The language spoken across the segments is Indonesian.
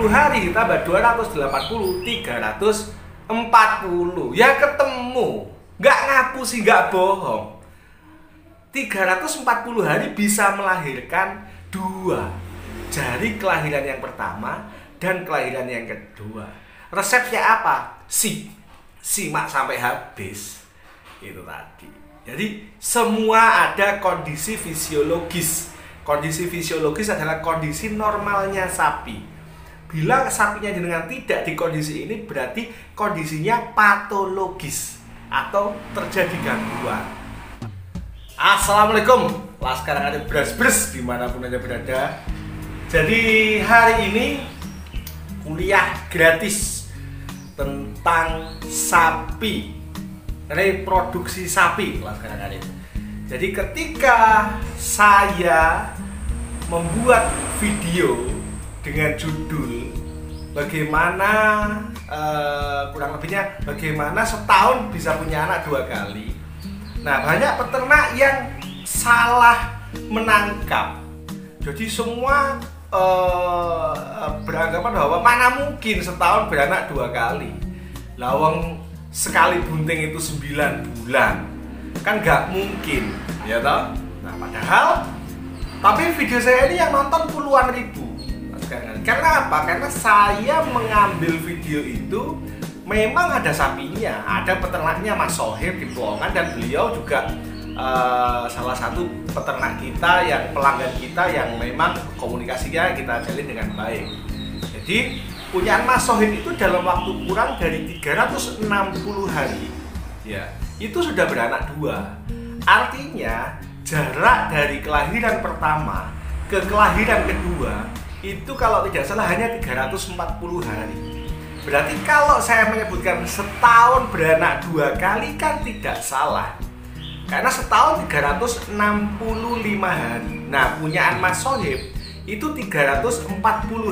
hari ditambah 280, 340. Ya ketemu. Nggak ngapusi, nggak bohong. 340 hari bisa melahirkan 2. Dari kelahiran yang pertama dan kelahiran yang kedua. Resepnya apa? Simak sampai habis. Itu tadi. Jadi semua ada kondisi fisiologis. Kondisi fisiologis adalah kondisi normalnya sapi. Bila sapinya jenengan tidak di kondisi ini, berarti kondisinya patologis atau terjadi gangguan. Assalamualaikum, Laskar Ngarit Bras dimanapun Anda berada. Jadi hari ini kuliah gratis tentang sapi, reproduksi sapi, Laskar Ngarit. Jadi ketika saya membuat video dengan judul bagaimana kurang lebihnya bagaimana setahun bisa punya anak 2 kali. Nah, banyak peternak yang salah menangkap. Jadi semua beranggapan bahwa mana mungkin setahun beranak 2 kali. Lawang sekali bunting itu 9 bulan. Kan nggak mungkin, ya toh? Nah, padahal tapi video saya ini yang nonton puluhan ribu. Karena apa? Karena saya mengambil video itu memang ada sapinya, ada peternaknya Mas Sohib di Pelongan, dan beliau juga salah satu peternak kita yang pelanggan kita yang memang komunikasinya kita jalin dengan baik. Jadi punyaan Mas Sohib itu dalam waktu kurang dari 360 hari, ya, itu sudah beranak 2. Artinya jarak dari kelahiran pertama ke kelahiran kedua itu kalau tidak salah hanya 340 hari. Berarti kalau saya menyebutkan setahun beranak 2 kali kan tidak salah. Karena setahun 365 hari. Nah, punyaan Mas Sohib itu 340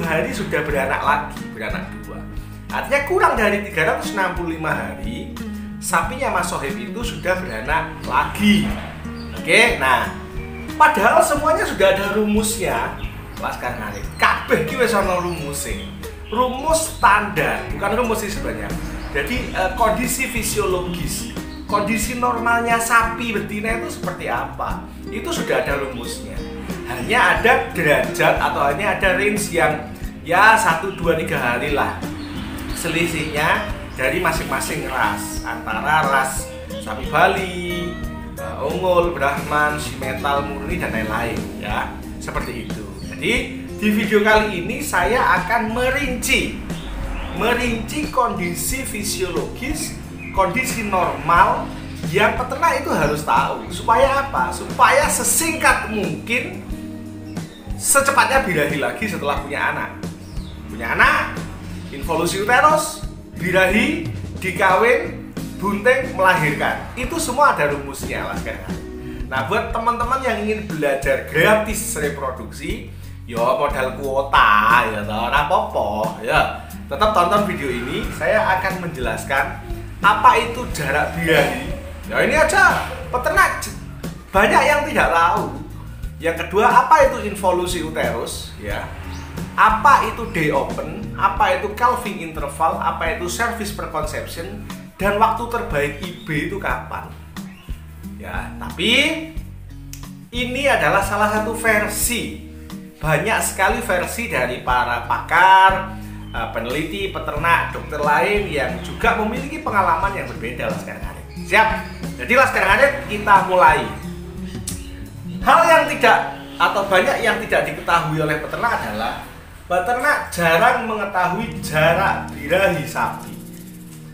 hari sudah beranak lagi, beranak 2. Artinya kurang dari 365 hari sapinya Mas Sohib itu sudah beranak lagi. Oke, nah padahal semuanya sudah ada rumusnya. Laskar Ngarit kabeh ki wis ana rumusé. Rumus standar, bukan rumus sih sebenarnya. Jadi kondisi fisiologis, kondisi normalnya sapi betina itu seperti apa? Itu sudah ada rumusnya. Hanya ada derajat atau hanya ada range yang ya 1, 2, 3 hari lah selisihnya dari masing-masing ras, antara ras sapi Bali, Ungul, Brahman, Simetal, Murni, dan lain-lain, ya, seperti itu. Jadi di video kali ini saya akan merinci kondisi fisiologis, kondisi normal yang peternak itu harus tahu. Supaya apa? Supaya sesingkat mungkin secepatnya birahi lagi setelah punya anak. Punya anak, involusi uterus, birahi, dikawin, bunting, melahirkan. Itu semua ada rumusnya, Laskar. Nah, buat teman-teman yang ingin belajar gratis reproduksi, ya modal kuota, ya ora apa-apa, ya. Tetap tonton video ini, saya akan menjelaskan apa itu jarak birahi. Ya ini aja peternak banyak yang tidak tahu. Yang kedua, apa itu involusi uterus, ya. Apa itu day open, apa itu calving interval, apa itu service preconception, dan waktu terbaik IB itu kapan. Ya, tapi ini adalah salah satu versi. Banyak sekali versi dari para pakar, peneliti, peternak, dokter lain yang juga memiliki pengalaman yang berbeda. Laskar Ngarit. Siap? Jadi Laskar Ngarit, kita mulai. Hal yang tidak atau banyak yang tidak diketahui oleh peternak adalah peternak jarang mengetahui jarak birahi sapi.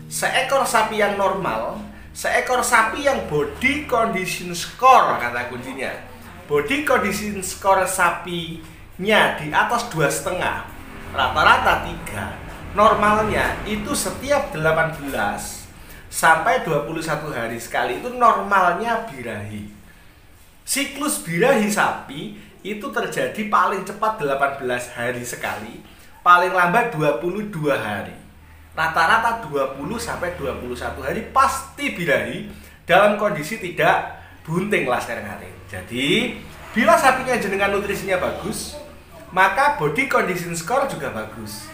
Seekor sapi yang normal, seekor sapi yang body condition score, kata kuncinya, body condition score sapinya di atas 2,5, rata-rata 3, normalnya itu setiap 18 sampai 21 hari sekali, itu normalnya birahi. Siklus birahi sapi itu terjadi paling cepat 18 hari sekali, paling lambat 22 hari. Rata-rata 20 sampai 21 hari pasti birahi dalam kondisi tidak bunting, Laskar Ngarit. Jadi, bila sapinya jenengan nutrisinya bagus, maka body condition score juga bagus.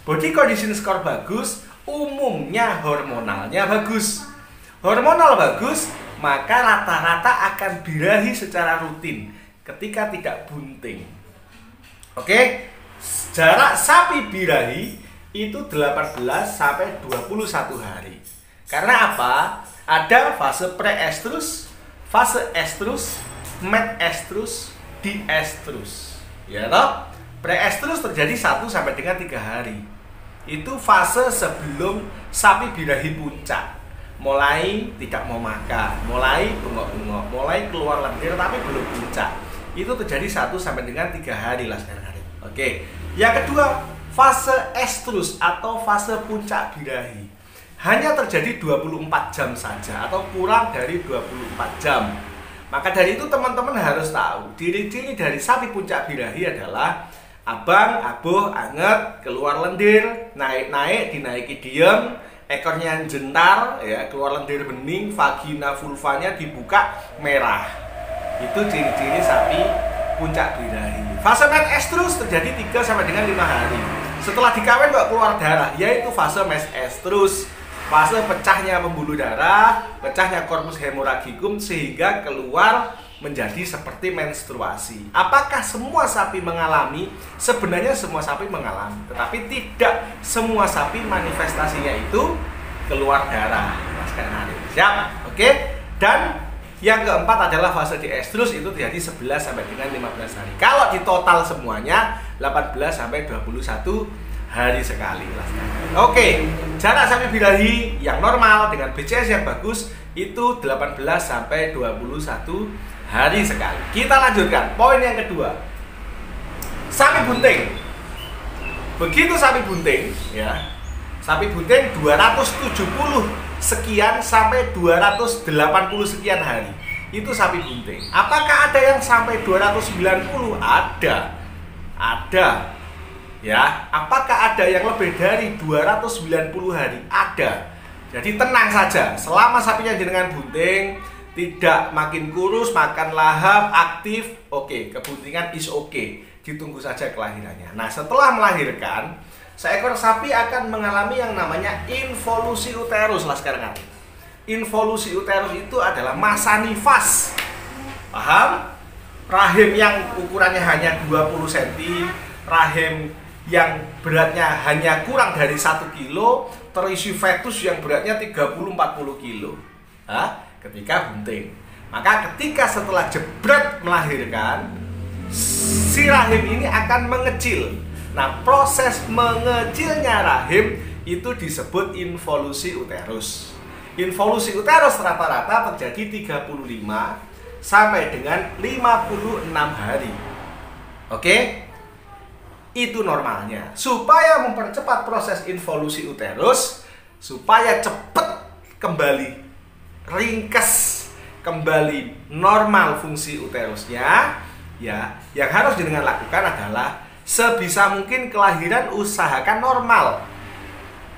Body condition score bagus, umumnya hormonalnya bagus. Hormonal bagus, maka rata-rata akan birahi secara rutin ketika tidak bunting. Oke, jarak sapi birahi itu 18 sampai 21 hari. Karena apa? Ada fase pre-estrus, fase estrus, med-estrus, diestrus. Ya toh? Pre-estrus terjadi 1 sampai dengan 3 hari. Itu fase sebelum sapi birahi puncak. Mulai tidak mau makan, mulai bengok-bengok, mulai keluar lendir tapi belum puncak. Itu terjadi 1 sampai dengan 3 hari lah sekarang. Oke. Yang kedua, fase estrus atau fase puncak birahi. Hanya terjadi 24 jam saja atau kurang dari 24 jam. Maka dari itu teman-teman harus tahu, ciri-ciri dari sapi puncak birahi adalah abang, abuh, anget, keluar lendir, naik-naik, dinaiki diem, ekornya jentar, ya, keluar lendir bening, vagina vulvanya dibuka merah. Itu ciri-ciri sapi puncak birahi. Fase med-estrus terjadi 3 sampai dengan 5 hari. Setelah dikawin kok keluar darah, yaitu fase mes-estrus. Fase pecahnya pembuluh darah, pecahnya korpus hemoragicum sehingga keluar menjadi seperti menstruasi. Apakah semua sapi mengalami? Sebenarnya semua sapi mengalami, tetapi tidak semua sapi manifestasinya itu keluar darah. Siap? Oke? Dan yang keempat adalah fase diestrus, itu terjadi 11 sampai dengan 15 hari. Kalau di total semuanya 18 sampai 21 hari sekali. Oke, jarak sapi birahi yang normal dengan BCS yang bagus itu 18 sampai 21 hari sekali. Kita lanjutkan poin yang kedua. Sapi bunting. Begitu sapi bunting, ya. Sapi bunting 270 sekian sampai 280 sekian hari. Itu sapi bunting. Apakah ada yang sampai 290? Ada. Ada. Ya, apakah ada yang lebih dari 290 hari? Ada. Jadi tenang saja, selama sapinya jenengan bunting, tidak makin kurus, makan lahap, aktif, oke, kebuntingan is oke. Ditunggu saja kelahirannya. Nah, setelah melahirkan, seekor sapi akan mengalami yang namanya involusi uterus lah sekarang. Involusi uterus itu adalah masa nifas. Paham? Rahim yang ukurannya hanya 20 cm, rahim yang beratnya hanya kurang dari 1 kilo, terisi fetus yang beratnya 30-40 kilo. Ketika bunting. Maka ketika setelah jebret melahirkan, si rahim ini akan mengecil. Nah, proses mengecilnya rahim itu disebut involusi uterus. Involusi uterus rata-rata terjadi 35 sampai dengan 56 hari. Oke? Itu normalnya. Supaya mempercepat proses involusi uterus, supaya cepat kembali ringkes, kembali normal fungsi uterusnya, ya, yang harus dengan lakukan adalah sebisa mungkin kelahiran usahakan normal.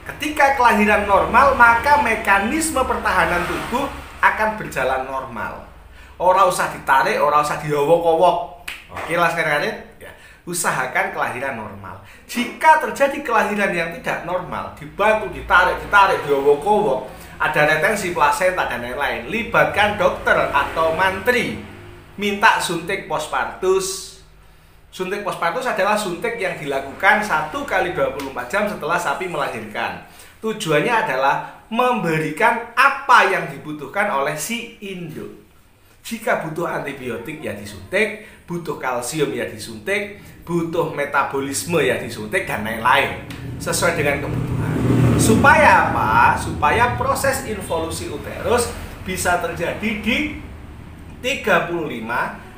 Ketika kelahiran normal, maka mekanisme pertahanan tubuh akan berjalan normal. Ora usah ditarik, ora usah diowok-owok. Oke lah sekarang ya. Usahakan kelahiran normal. Jika terjadi kelahiran yang tidak normal, dibantu, ditarik, diowok-owok, ada retensi plasenta dan lain-lain, libatkan dokter atau mantri, minta suntik postpartus. Suntik postpartus adalah suntik yang dilakukan 1 kali 24 jam setelah sapi melahirkan. Tujuannya adalah memberikan apa yang dibutuhkan oleh si induk. Jika butuh antibiotik ya disuntik, butuh kalsium ya disuntik, butuh metabolisme ya disuntik, dan lain-lain sesuai dengan kebutuhan. Supaya apa? Supaya proses involusi uterus bisa terjadi di 35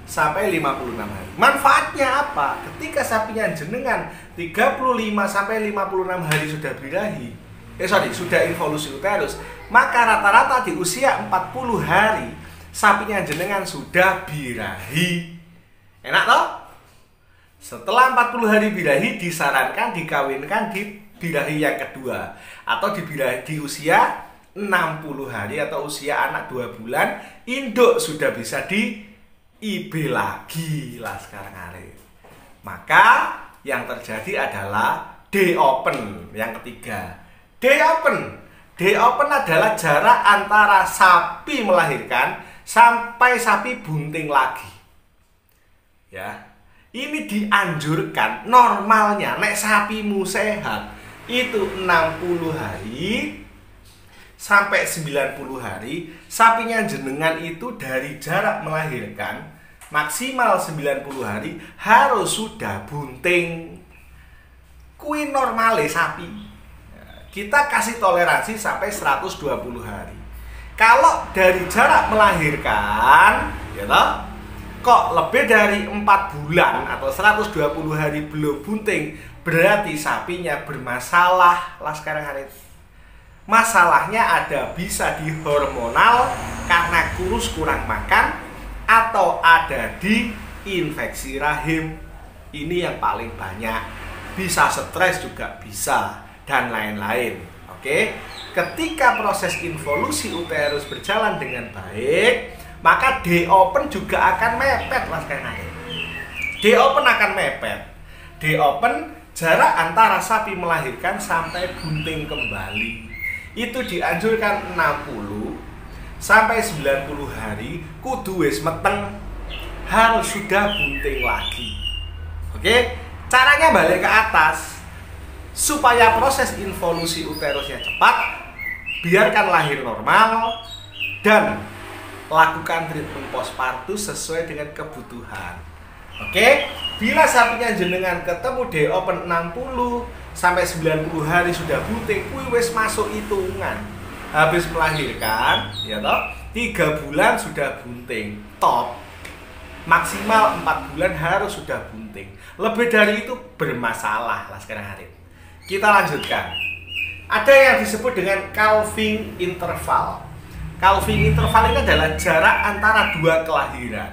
sampai 56 hari. Manfaatnya apa? Ketika sapinya jenengan 35 sampai 56 hari sudah birahi, sudah involusi uterus, maka rata-rata di usia 40 hari sapinya jenengan sudah birahi. Enak toh? Setelah 40 hari birahi, disarankan dikawinkan di birahi yang kedua, atau di birahi di usia 60 hari atau usia anak 2 bulan, induk sudah bisa di IB lagi lah sekarang hari. Maka yang terjadi adalah day open yang ketiga. Day open adalah jarak antara sapi melahirkan sampai sapi bunting lagi. Ya. Ini dianjurkan normalnya nek sapimu sehat itu 60 hari sampai 90 hari. Sapinya jenengan itu dari jarak melahirkan maksimal 90 hari harus sudah bunting. Kui normale sapi. Kita kasih toleransi sampai 120 hari. Kalau dari jarak melahirkan, ya toh, kok lebih dari 4 bulan atau 120 hari belum bunting, berarti sapinya bermasalah lah sekarang hari ini. Masalahnya ada bisa di hormonal karena kurus kurang makan, atau ada di infeksi rahim. Ini yang paling banyak. Bisa stres juga bisa, dan lain-lain. Oke, ketika proses involusi uterus berjalan dengan baik, maka day open juga akan mepet mas kayak day open akan mepet. Day open jarak antara sapi melahirkan sampai bunting kembali itu dianjurkan 60 sampai 90 hari. Kudu wis meteng harus sudah bunting lagi. Oke, caranya balik ke atas supaya proses involusi uterusnya cepat. Biarkan lahir normal dan lakukan treatment postpartum sesuai dengan kebutuhan. Oke, bila sapinya jenengan ketemu day open 60 sampai 90 hari sudah bunting, kuwi wis masuk hitungan. Habis melahirkan, ya toh, 3 bulan sudah bunting, top. Maksimal 4 bulan harus sudah bunting. Lebih dari itu bermasalah lah sekarang hari. Kita lanjutkan. Ada yang disebut dengan calving interval. Calving interval ini adalah jarak antara dua kelahiran.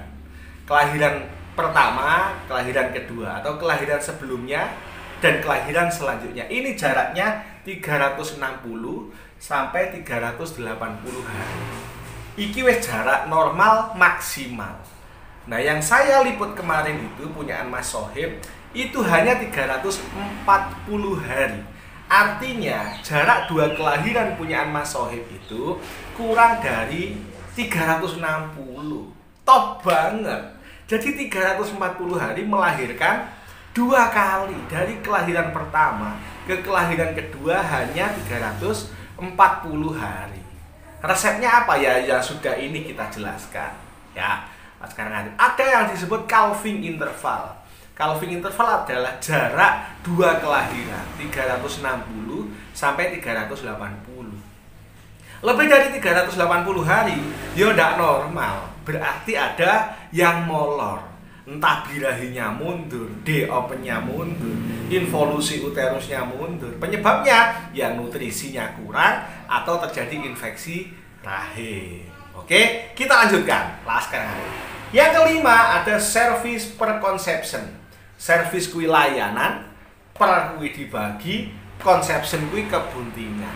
Kelahiran pertama, kelahiran kedua, atau kelahiran sebelumnya dan kelahiran selanjutnya. Ini jaraknya 360 sampai 380 hari. Iki wes jarak normal maksimal. Nah, yang saya liput kemarin itu punyaan Mas Sohib itu hanya 340 hari. Artinya jarak dua kelahiran punyaan Mas Sohib itu kurang dari 360. Top banget. Jadi 340 hari melahirkan 2 kali. Dari kelahiran pertama ke kelahiran kedua hanya 340 hari. Resepnya apa ya? Ya sudah ini kita jelaskan. Ya, sekarang ada yang disebut calving interval. Calving interval adalah jarak dua kelahiran 360 sampai 380. Lebih dari 380 hari, ya tidak normal. Berarti ada yang molor. Entah birahinya mundur, day opennya mundur, involusi uterusnya mundur. Penyebabnya ya nutrisinya kurang atau terjadi infeksi rahim. Oke, kita lanjutkan. Yang kelima ada service preconception. Service kui layanan, per kui dibagi, conception kui kebuntingan.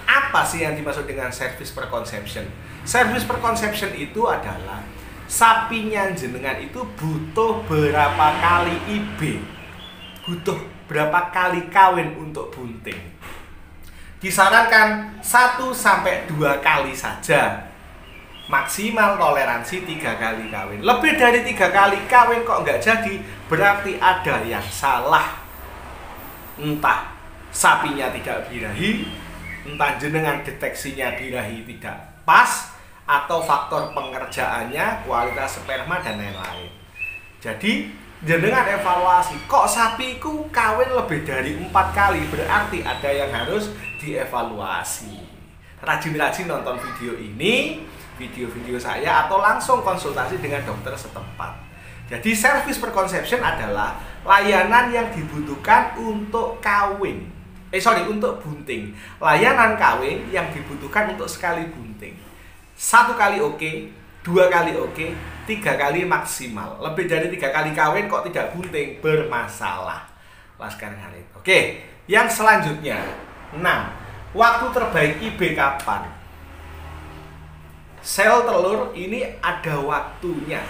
Apa sih yang dimaksud dengan service preconception? Service preconception itu adalah sapinya jenengan itu butuh berapa kali IB, butuh berapa kali kawin untuk bunting. Disarankan 1 sampai 2 kali saja. Maksimal toleransi 3 kali kawin. Lebih dari 3 kali kawin kok nggak jadi, berarti ada yang salah. Entah sapinya tidak birahi, entah jenengan deteksinya birahi tidak pas, atau faktor pengerjaannya, kualitas sperma dan lain-lain. Jadi jenengan evaluasi, kok sapiku kawin lebih dari 4 kali, berarti ada yang harus dievaluasi. Rajin-rajin nonton video ini, video-video saya, atau langsung konsultasi dengan dokter setempat. Jadi service preconception adalah layanan yang dibutuhkan untuk kawin. Untuk bunting. Layanan kawin yang dibutuhkan untuk sekali bunting. 1 kali oke, 2 kali oke, 3 kali maksimal. Lebih dari 3 kali kawin kok tidak bunting, bermasalah. Oke, yang selanjutnya 6. Waktu terbaik IB kapan? Sel telur ini ada waktunya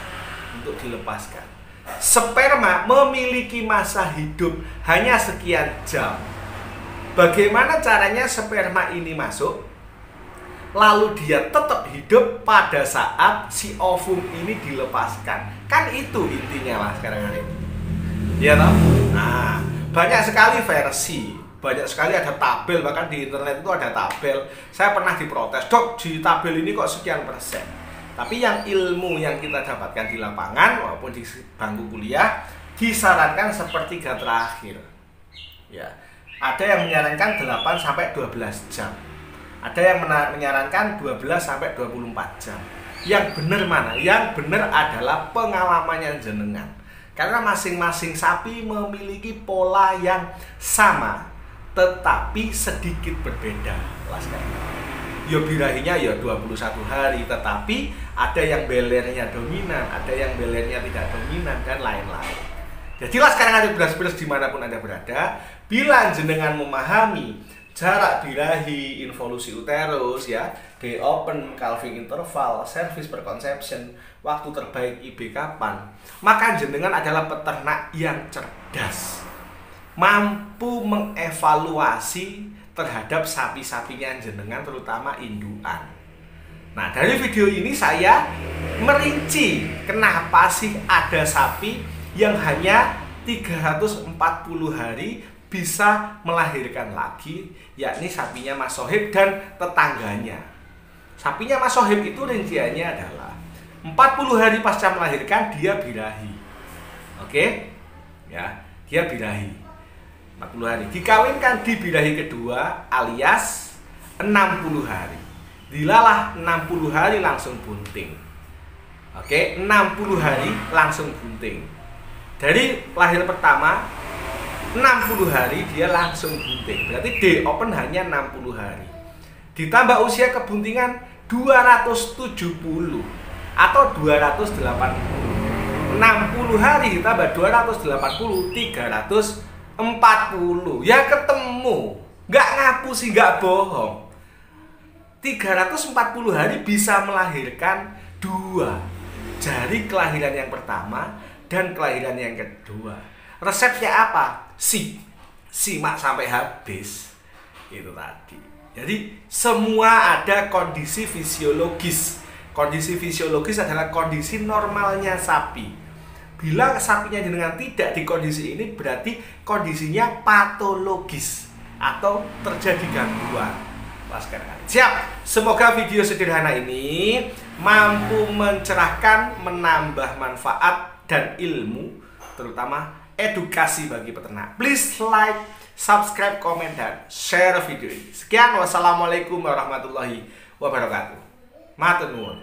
untuk dilepaskan. Sperma memiliki masa hidup hanya sekian jam. Bagaimana caranya sperma ini masuk, lalu dia tetap hidup pada saat si ovum ini dilepaskan? Kan itu intinya lah sekarang hari ini. Ya toh? Nah, banyak sekali versi, banyak sekali ada tabel, bahkan di internet itu ada tabel. Saya pernah diprotes, "Dok, di tabel ini kok sekian persen?" Tapi yang ilmu yang kita dapatkan di lapangan maupun di bangku kuliah disarankan sepertiga terakhir. Ya, ada yang menyarankan 8 sampai 12 jam. Ada yang menyarankan 12 sampai 24 jam. Yang benar mana? Yang benar adalah pengalamannya jenengan. Karena masing-masing sapi memiliki pola yang sama, tetapi sedikit berbeda. Ya birahinya ya 21 hari, tetapi ada yang belernya dominan, ada yang belernya tidak dominan, dan lain-lain. Jadilah sekarang ada beras-beras dimanapun Anda berada, bila jenengan memahami jarak birahi, involusi uterus, ya, day open, calving interval, service per conception, waktu terbaik IB kapan, maka jenengan adalah peternak yang cerdas, mampu mengevaluasi terhadap sapi-sapinya jenengan, terutama indukan. Nah, dari video ini saya merinci kenapa sih ada sapi yang hanya 340 hari bisa melahirkan lagi, yakni sapinya Mas Sohib dan tetangganya. Sapinya Mas Sohib itu rinciannya adalah 40 hari pasca melahirkan dia birahi. Oke? Ya, dia birahi. 40 hari. Dikawinkan di birahi kedua alias 60 hari. Dilalah 60 hari langsung bunting. Oke, 60 hari langsung bunting. Dari lahir pertama 60 hari dia langsung bunting. Berarti day open hanya 60 hari. Ditambah usia kebuntingan 270 atau 280. 60 hari ditambah 280, 340. Ya ketemu. Nggak ngapu sih, nggak bohong. 340 hari bisa melahirkan 2. Dari kelahiran yang pertama dan kelahiran yang kedua. Resepnya apa? Simak sampai habis. Itu tadi. Jadi semua ada kondisi fisiologis. Kondisi fisiologis adalah kondisi normalnya sapi. Bila sapinya dengan tidak di kondisi ini, berarti kondisinya patologis atau terjadi gangguan. Siap. Semoga video sederhana ini mampu mencerahkan, menambah manfaat dan ilmu, terutama edukasi bagi peternak. Please like, subscribe, komen, dan share video ini. Sekian, wassalamualaikum warahmatullahi wabarakatuh. Matur nuwun.